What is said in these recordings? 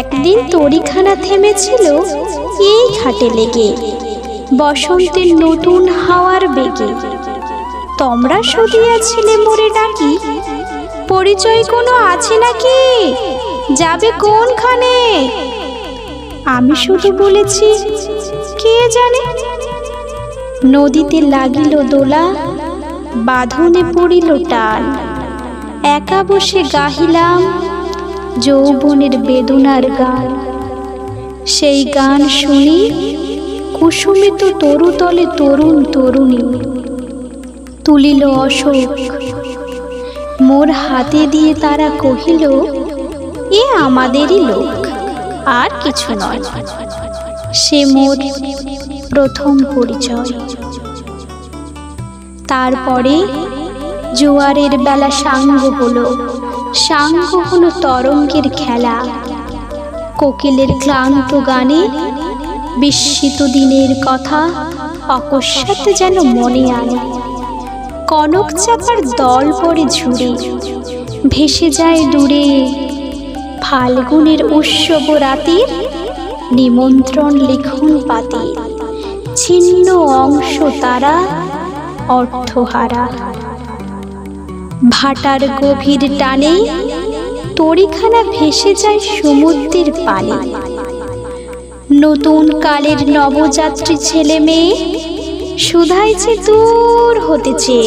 একদিন তরিখানা থেমেছিল এই ঘাটে লেগে, বসন্তের নতুন হাওয়ার বেগে। তোমরা শুধিয়াছিলে মোরে ডাকি, পরিচয় কোনো আছে নাকি, যাবে কোনখানে? আমি শুধু বলেছি কে জানে। নদীতে লাগিল দোলা, বাঁধনে পড়িল টান, একা বসে গাহিলাম যৌবনের বেদনার গান। সেই গান শুনি কুসুমিত তরুতলে তরুণ তরুণী তুলিল অশোক। মোর হাতে দিয়ে তারা কহিল, এ আমাদেরই লোক, আর কিছু নয়। সে মোর প্রথম পরিচয়। তারপরে জোয়ারের বেলা সাঙ্গ হলো, সাঙ্গ হলো তরঙ্গের খেলা। কোকিলের ক্লান্ত গানে বিস্মিত দিনের কথা অকস্মাৎ যেন মনে আনে। কনক চাপার দল পড়ে ঝুড়ে, ভেসে যায় দূরে ফাল্গুনের উৎসব রাতের নিমন্ত্রণ লিখন পাতে। ছিন্ন অংশ তারা অর্থহারা, ভাটার গভীর টানে তরিখানা ভেসে যায় সমুদ্রের পানে। নতুন কালের নবযাত্রী ছেলে মেয়ে শুধাইছে দূর হতেছে,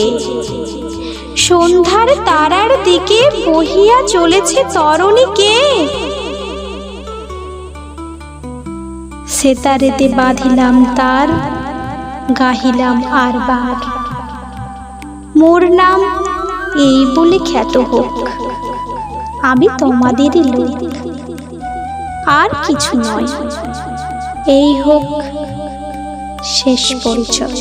সন্ধ্যার তারার দিকে বহিয়া চলেছে তরণীকে। সেতারেতে বাঁধিলাম তার, গাহিলাম আর বার, মোর নাম এই বলে খ্যাত হোক, আমি তোমাদেরই লোক, আর কিছু নয়। এই হোক শেষ পরিচয়।